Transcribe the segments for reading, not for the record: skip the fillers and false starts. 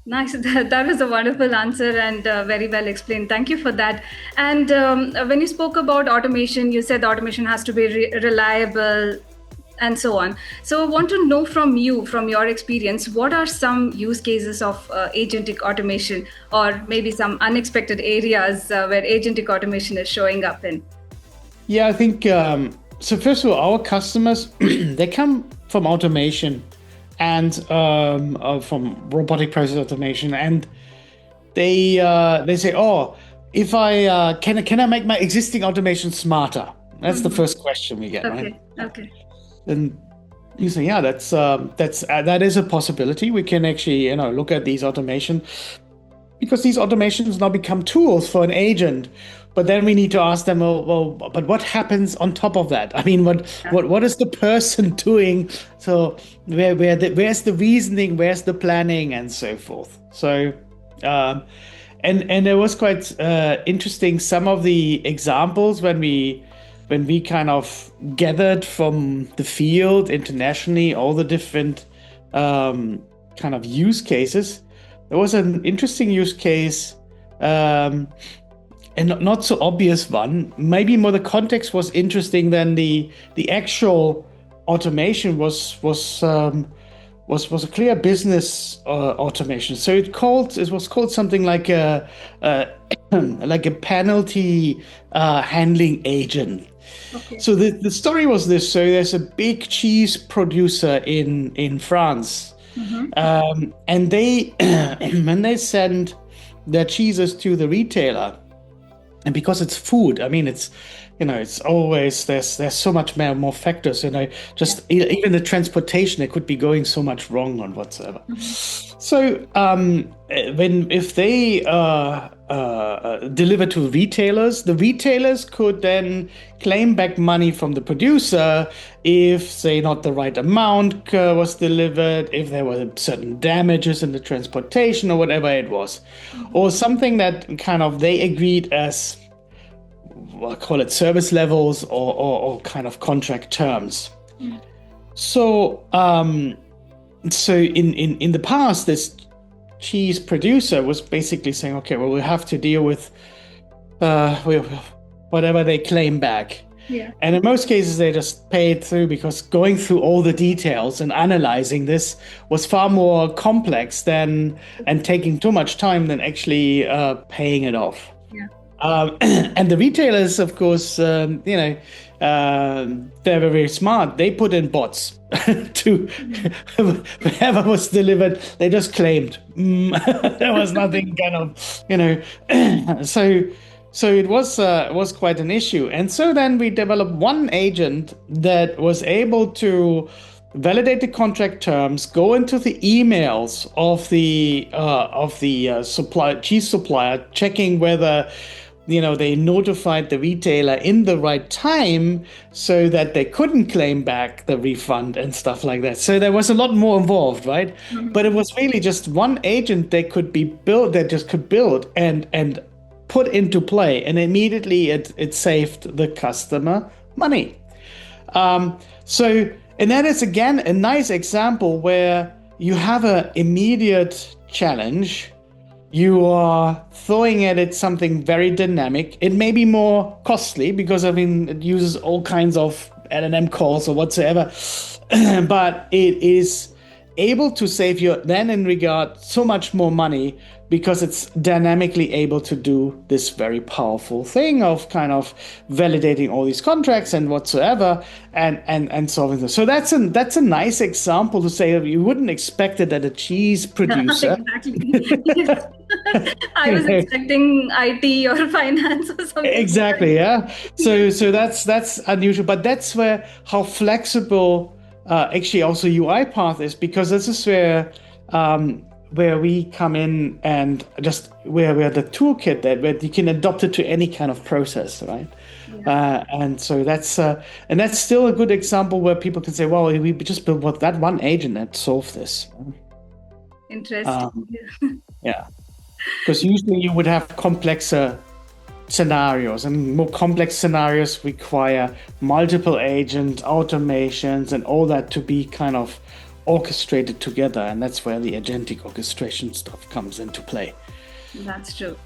Nice. That was a wonderful answer and very well explained. Thank you for that. And when you spoke about automation, you said the automation has to be reliable and so on. So I want to know from you, from your experience, what are some use cases of agentic automation, or maybe some unexpected areas where agentic automation is showing up in? Yeah, I think so. First of all, our customers they come from automation and from robotic process automation, and they say, "Oh, if I can I make my existing automation smarter?" That's the first question we get, right? Okay. Okay. And you say, "Yeah, that is a possibility. We can actually look at these automation because these automations now become tools for an agent." But then we need to ask them, well, but what happens on top of that? I mean, what is the person doing? So where's the reasoning? Where's the planning, and so forth? So, and it was quite interesting. Some of the examples when we kind of gathered from the field internationally, all the different kind of use cases. There was an interesting use case, and not so obvious one. Maybe more the context was interesting than the actual automation was a clear business automation. So it was called something like a like a penalty handling agent. Okay. So the story was this: so there's a big cheese producer in France. And they when they send their cheeses to the retailer, and because it's food, I mean, it's always there's so much more factors, just even the transportation, it could be going so much wrong on whatsoever. So if they deliver to retailers, the retailers could then claim back money from the producer if, say, not the right amount was delivered, if there were certain damages in the transportation or whatever it was, or something that kind of they agreed as, I'll call it service levels or kind of contract terms. So so in the past, this cheese producer was basically saying, okay, well, we have to deal with whatever they claim back. Yeah. And in most cases, they just pay it through, because going through all the details and analyzing this was far more complex and taking too much time than actually paying it off. Yeah. And the retailers, of course, they're very smart. They put in bots to whatever was delivered. They just claimed there was nothing kind of, so it was quite an issue. And so then we developed one agent that was able to validate the contract terms, go into the emails of the cheese supplier, checking whether they notified the retailer in the right time so that they couldn't claim back the refund and stuff like that. So there was a lot more involved, right? But it was really just one agent that could build and put into play, and immediately it saved the customer money. And that is, again, a nice example where you have an immediate challenge. You are throwing at it something very dynamic. It may be more costly because, it uses all kinds of LLM calls or whatsoever, but it is able to save you then in regard so much more money, because it's dynamically able to do this very powerful thing of kind of validating all these contracts and whatsoever and solving this. So that's a nice example to say you wouldn't expect it at a cheese producer. Exactly. I was expecting IT or finance or something. Exactly, yeah. So that's unusual, but that's how flexible actually also UiPath is, because this is where we come in and just where we are the toolkit where you can adopt it to any kind of process, right? Yeah. And so that's still a good example where people can say, well, we just built that one agent that solved this. Interesting. Yeah, because usually you would have complexer scenarios, and more complex scenarios require multiple agent automations and all that to be kind of orchestrated together, and that's where the agentic orchestration stuff comes into play. That's true.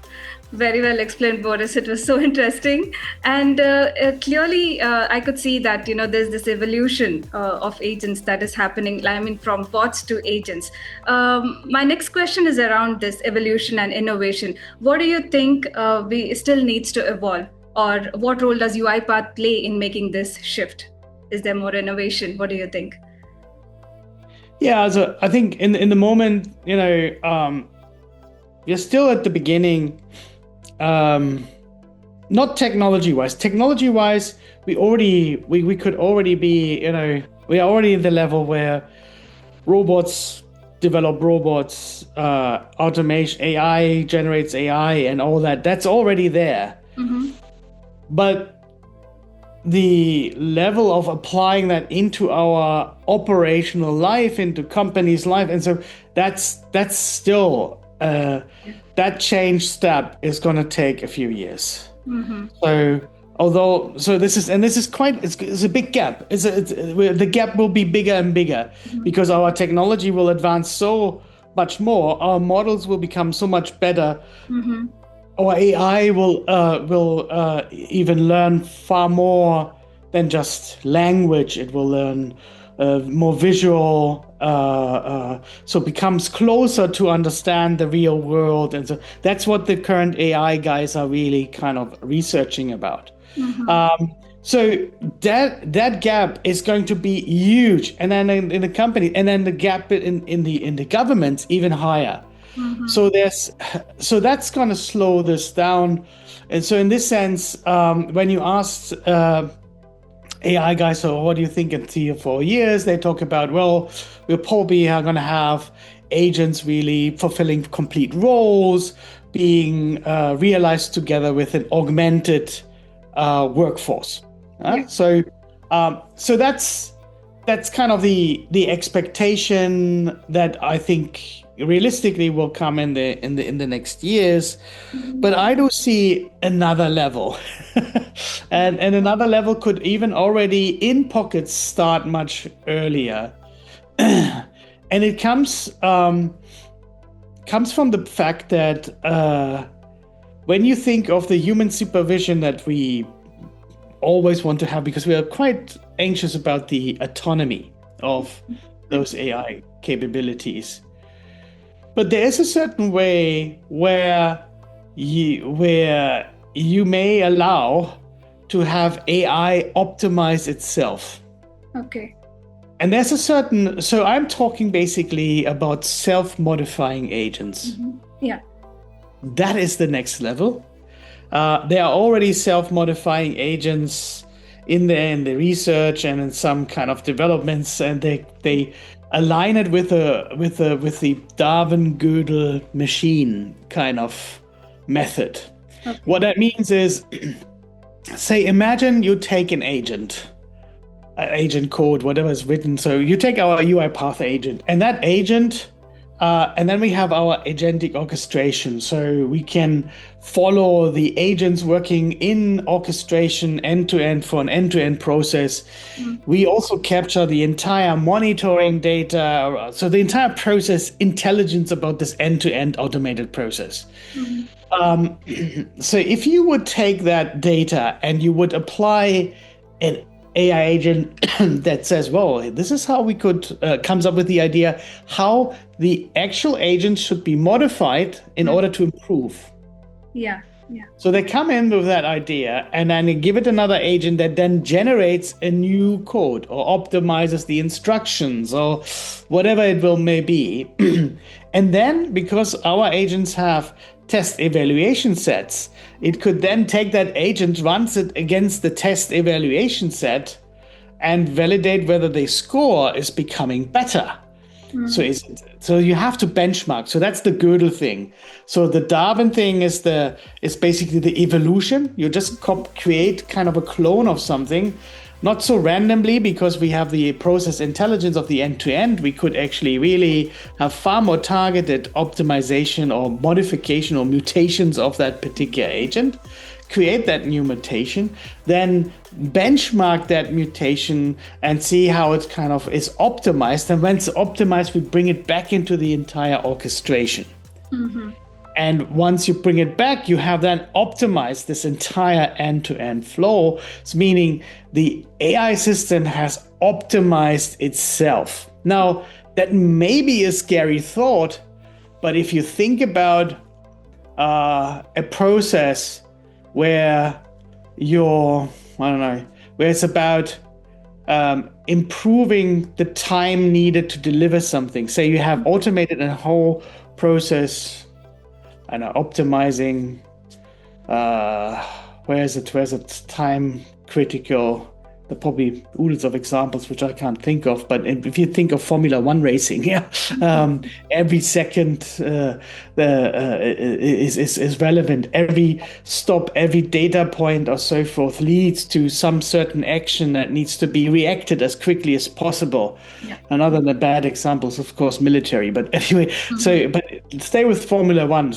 Very well explained, Boris. It was so interesting. And clearly, I could see that, there's this evolution of agents that is happening. I mean, from bots to agents. My next question is around this evolution and innovation. What do you think we still needs to evolve? Or what role does UiPath play in making this shift? Is there more innovation? What do you think? Yeah, so I think in the moment, you're still at the beginning. Not technology-wise. Technology-wise, we could already be, we are already at the level where robots develop robots, automation, AI generates AI, and all that. That's already there. Mm-hmm. But the level of applying that into our operational life, into companies' life, and so that's still that change step is going to take a few years. Mm-hmm. So this is quite it's a big gap. The gap will be bigger and bigger because our technology will advance so much more. Our models will become so much better. Mm-hmm. Our AI will even learn far more than just language. It will learn more visual, so it becomes closer to understand the real world. And so that's what the current AI guys are really kind of researching about. Mm-hmm. So that gap is going to be huge. And then in the company, and then the gap in the government even higher. Mm-hmm. So that's going to slow this down. And so in this sense, when you asked AI guys, so what do you think in 3 or 4 years? They talk about, well, we're probably going to have agents really fulfilling complete roles, being realized together with an augmented workforce. Yeah. So that's kind of the expectation that I think realistically will come in the next years. Mm-hmm. But I do see another level, and another level could even already in pockets start much earlier, and it comes from the fact that when you think of the human supervision that we always want to have, because we are quite anxious about the autonomy of those AI capabilities. But there is a certain way where you may allow to have AI optimize itself. Okay. And there's so I'm talking basically about self-modifying agents. Mm-hmm. Yeah. That is the next level. There are already self-modifying agents in the research and in some kind of developments, and they align it with the Darwin-Gödel machine kind of method. Okay. What that means is, say, imagine you take an agent code, whatever is written. So you take our UiPath agent, and that agent, and then we have our agentic orchestration. So we can follow the agents working in orchestration end-to-end for an end-to-end process. Mm-hmm. We also capture the entire monitoring data, so the entire process intelligence about this end-to-end automated process. Mm-hmm. So if you would take that data and you would apply an AI agent that says, well, this is how we could, comes up with the idea how the actual agent should be modified in order to improve. Yeah. So they come in with that idea and then they give it another agent that then generates a new code or optimizes the instructions or whatever it may be. And then because our agents have test evaluation sets, it could then take that agent, runs it against the test evaluation set and validate whether the score is becoming better. Mm. So you have to benchmark. So that's the Gödel thing. So the Darwin thing is basically the evolution. You just create kind of a clone of something, not so randomly, because we have the process intelligence of the end-to-end. We could actually really have far more targeted optimization or modification or mutations of that particular agent, create that new mutation, then benchmark that mutation and see how it kind of is optimized. And when it's optimized, we bring it back into the entire orchestration. And once you bring it back, you have then optimized this entire end-to-end flow, meaning the AI system has optimized itself. Now, that may be a scary thought, but if you think about a process where where it's about improving the time needed to deliver something. Say you have automated a whole process, optimizing, where's it time critical? There are probably oodles of examples which I can't think of, but if you think of Formula One racing, every second is relevant. Every stop, every data point or so forth leads to some certain action that needs to be reacted as quickly as possible. Yeah. And other than bad examples, of course, military. But anyway, but stay with Formula One.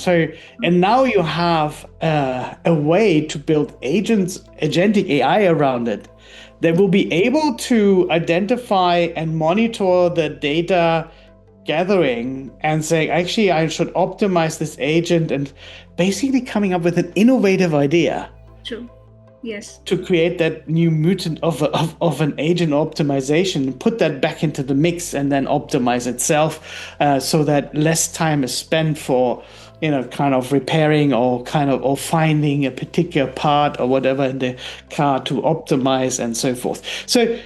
And now you have a way to build agentic AI around it. They will be able to identify and monitor the data gathering and say, actually, I should optimize this agent, and basically coming up with an innovative idea. True. Yes. To create that new mutant of an agent optimization, and put that back into the mix and then optimize itself so that less time is spent for kind of repairing or finding a particular part or whatever in the car to optimize and so forth. So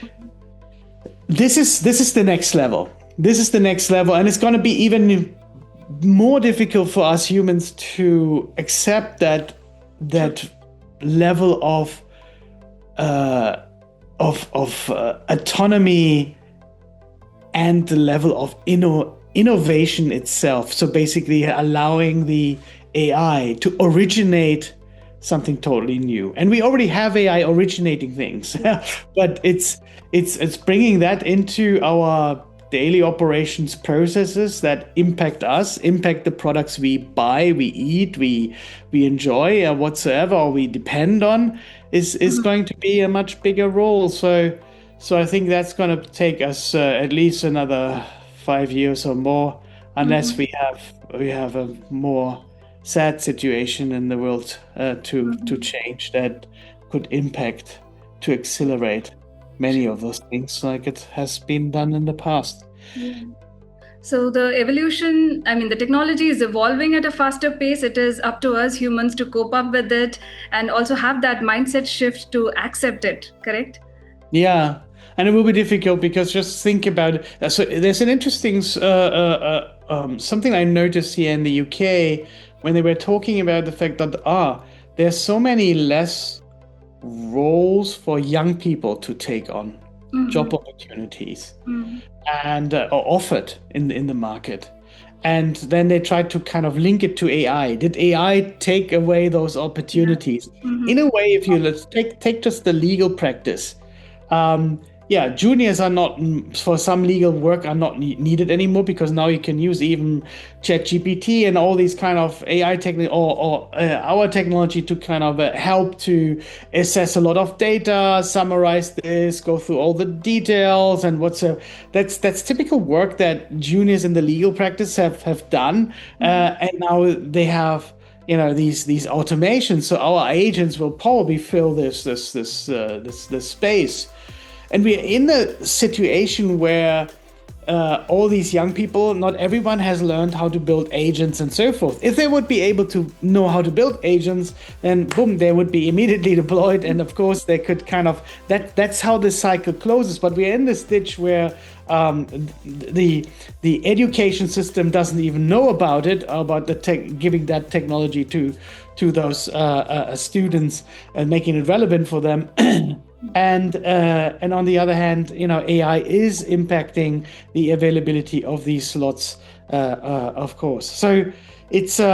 this is the next level. This is the next level, and it's going to be even more difficult for us humans to accept that level of autonomy and the level of innovation itself. So basically allowing the AI to originate something totally new. And we already have AI originating things, but it's bringing that into our daily operations processes that impact us, impact the products we buy, we eat, we enjoy, or whatsoever, or we depend on, is going to be a much bigger role. So I think that's going to take us at least another 5 years or more, unless we have a more sad situation in the world to change that could impact, to accelerate many of those things like it has been done in the past. Yeah. So the evolution, the technology is evolving at a faster pace. It is up to us humans to cope up with it and also have that mindset shift to accept it, correct? Yeah. And it will be difficult because just think about it. So there's an interesting something I noticed here in the UK when they were talking about the fact that there's so many less roles for young people to take on, job opportunities, and are offered in the market. And then they tried to kind of link it to AI. Did AI take away those opportunities? In a way, if you let's take just the legal practice. Juniors are not, for some legal work, are not needed anymore, because now you can use even ChatGPT and all these kind of AI technology or our technology to kind of help to assess a lot of data, summarize this, go through all the details and that's typical work that juniors in the legal practice have done, and now they have these automations. So our agents will probably fill this space. And we are in a situation where all these young people, not everyone has learned how to build agents and so forth. If they would be able to know how to build agents, then boom, they would be immediately deployed. And of course, they could that's how the cycle closes. But we're in this ditch where the education system doesn't even know about it, about giving that technology to those students and making it relevant for them. And on the other hand, AI is impacting the availability of these slots, of course. So we're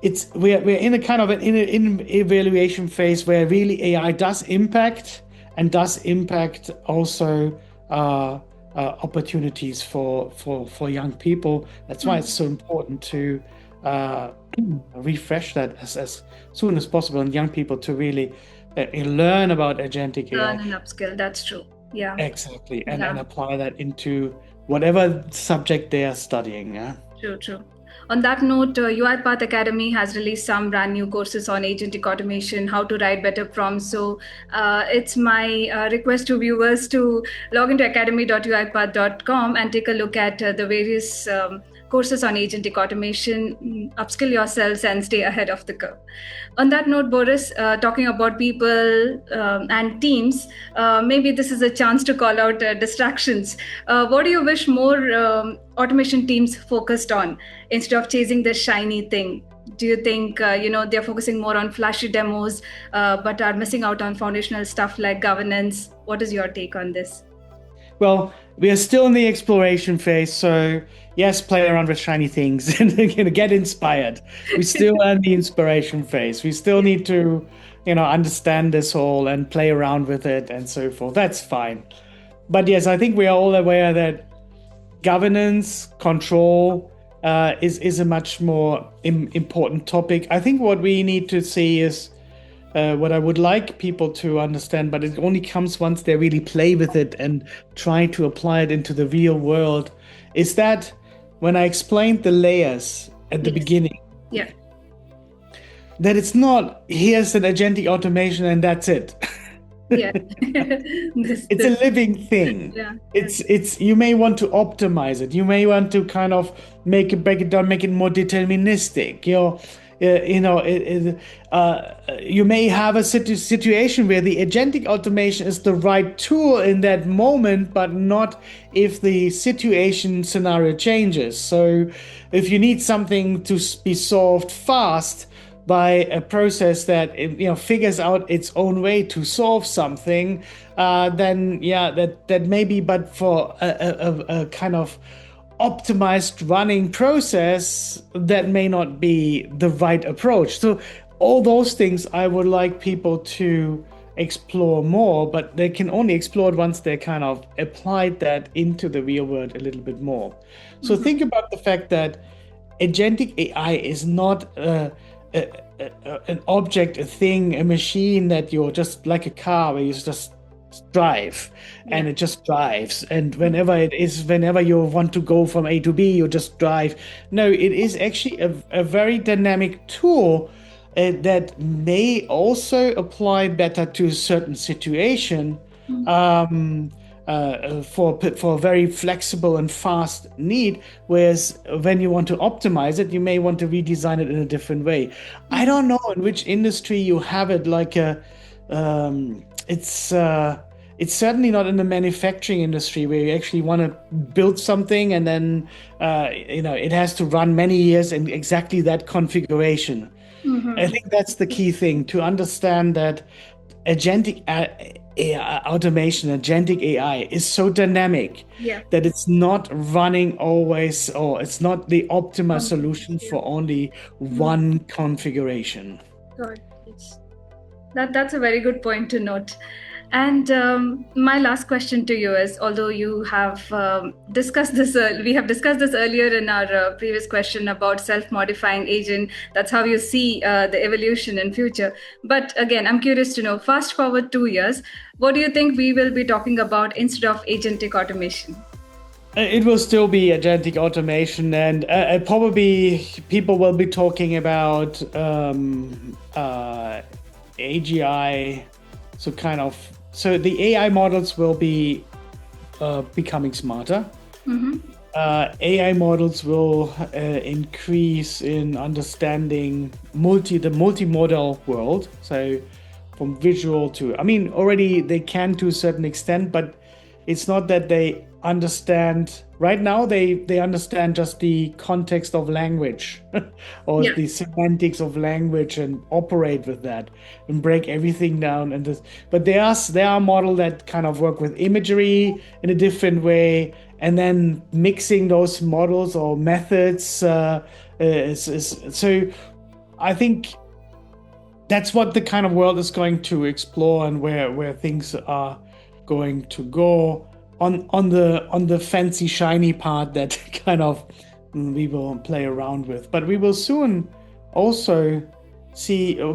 in a kind of an evaluation phase where really AI does impact also opportunities for young people. That's why it's so important to uh, refresh that as soon as possible, and young people to really learn about agentic Learn AI. and upskill. That's true. Yeah. Exactly, and Yeah. apply that into whatever subject they are studying. Yeah. True, true. On that note, UiPath Academy has released some brand new courses on agentic automation, how to write better prompts. So it's my request to viewers to log into academy.uipath.com and take a look at the various courses on agentic automation, upskill yourselves, and stay ahead of the curve. On that note, Boris, talking about people and teams, maybe this is a chance to call out distractions. What do you wish more automation teams focused on instead of chasing the shiny thing? Do you think they're focusing more on flashy demos, but are missing out on foundational stuff like governance? What is your take on this? Well, we are still in the exploration phase, so yes, play around with shiny things and get inspired. We still are in the inspiration phase. We still need to, understand this whole and play around with it and so forth. That's fine. But yes, I think we are all aware that governance, control is a much more important topic. I think what we need to see is what I would like people to understand, but it only comes once they really play with it and try to apply it into the real world, is that when I explained the layers at the beginning, Yeah. that it's not, here's an agentic automation and that's it. Yeah. It's a living thing. Yeah. It's you may want to optimize it. You may want to kind of break it down, make it more deterministic. You may have a situation where the agentic automation is the right tool in that moment, but not if the situation scenario changes. So if you need something to be solved fast by a process that figures out its own way to solve something, then that may be, but for a kind of optimized running process, that may not be the right approach. So all those things I would like people to explore more, but they can only explore it once they kind of applied that into the real world a little bit more. So think about the fact that agentic AI is not an object, a thing, a machine that you're just like a car where you just drive and it just drives. And whenever you want to go from A to B, you just drive. No, it is actually a very dynamic tool that may also apply better to a certain situation. For a very flexible and fast need, whereas when you want to optimize it, you may want to redesign it in a different way. I don't know in which industry you have it. Like it's certainly not in the manufacturing industry where you actually want to build something and then it has to run many years in exactly that configuration. I think that's the key thing, to understand that agentic automation, agentic AI is so dynamic that it's not running always, or it's not the optimal solution for only one configuration. Good. That's a very good point to note. And my last question to you is, although you have discussed this, we have discussed this earlier in our previous question about self-modifying agent. That's how you see the evolution in future. But again, I'm curious to know, fast forward 2 years, what do you think we will be talking about instead of agentic automation? It will still be agentic automation, and probably people will be talking about AGI. So the AI models will be becoming smarter. AI models will increase in understanding the multimodal world. So from visual to, already they can to a certain extent, but it's not that they understand. Right now, they understand just the context of language or the semantics of language and operate with that and break everything down. But there are models that kind of work with imagery in a different way, and then mixing those models or methods. So I think that's what the kind of world is going to explore, and where things are going to go on the fancy shiny part that kind of we will play around with. But we will soon also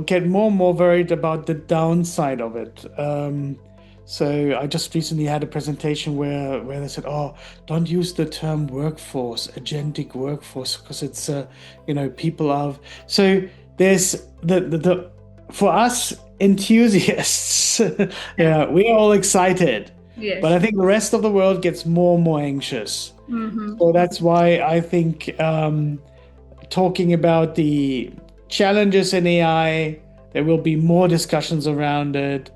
get more and more worried about the downside of it. So I just recently had a presentation where they said, "Oh, don't use the term workforce, agentic workforce, because it's people are." So there's the for us enthusiasts, yeah, we're all excited. Yes. But I think the rest of the world gets more and more anxious. So that's why I think talking about the challenges in AI, there will be more discussions around it.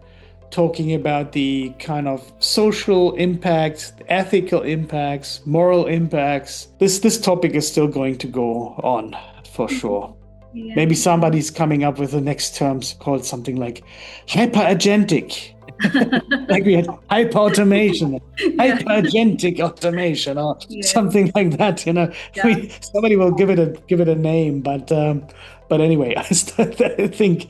Talking about the kind of social impacts, ethical impacts, moral impacts. This topic is still going to go on for sure. Yeah. Maybe somebody's coming up with the next terms called something like hyper-agentic. Like we had hyper-automation, hyper-agentic automation, or something like that. Somebody will give it a name, but anyway, I think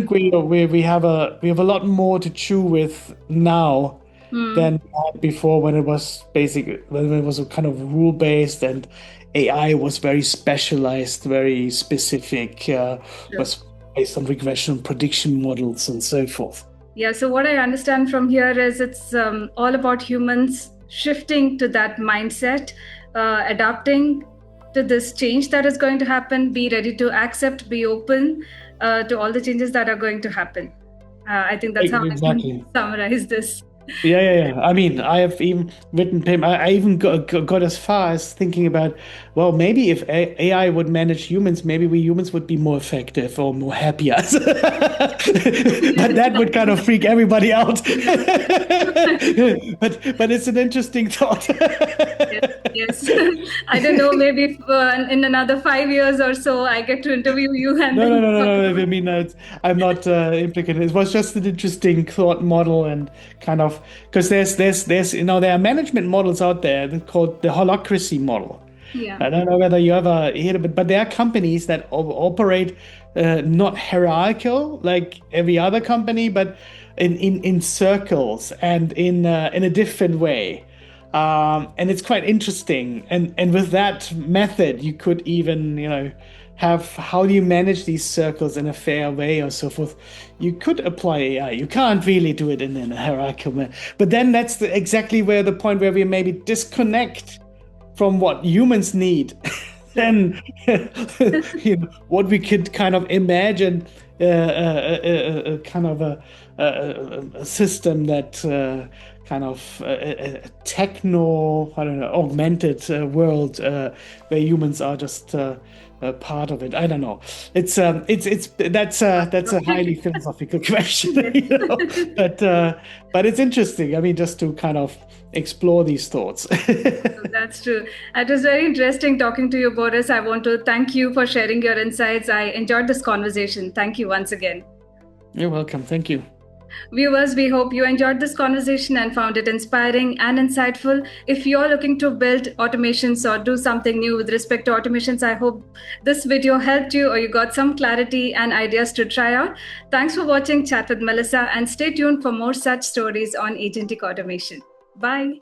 we have a lot more to chew with now than before, when it was a kind of rule based, and AI was very specialized, very specific, was based on regression prediction models and so forth. Yeah, so what I understand from here is it's all about humans shifting to that mindset, adapting to this change that is going to happen, be ready to accept, be open to all the changes that are going to happen. I think that's how I can summarize this. Yeah. I mean, I have even written, I even got as far as thinking about, well, maybe if AI would manage humans, maybe we humans would be more effective or more happier. But that would kind of freak everybody out. But it's an interesting thought. Yes. I don't know, maybe if, in another 5 years or so, I get to interview you. And No. I mean, I'm not implicated. It was just an interesting thought model, and kind of, because there's there are management models out there called the holacracy model. Yeah. I don't know whether you ever heard of it, but there are companies that operate not hierarchical like every other company, but in circles and in a different way. And it's quite interesting. And with that method, you could even, have, how do you manage these circles in a fair way or so forth. You could apply AI. You can't really do it in a hierarchical manner. But then that's exactly where the point where we maybe disconnect from what humans need. Then what we could kind of imagine, a kind of a system that kind of a techno, I don't know, augmented world where humans are just part of it. I don't know. That's a highly philosophical question, but it's interesting. I mean, just to kind of explore these thoughts. That's true. It was very interesting talking to you, Boris. I want to thank you for sharing your insights. I enjoyed this conversation. Thank you once again. You're welcome. Thank you. Viewers, we hope you enjoyed this conversation and found it inspiring and insightful. If you're looking to build automations or do something new with respect to automations, I hope this video helped you or you got some clarity and ideas to try out. Thanks for watching Chat with Melissa, and stay tuned for more such stories on agentic automation. Bye.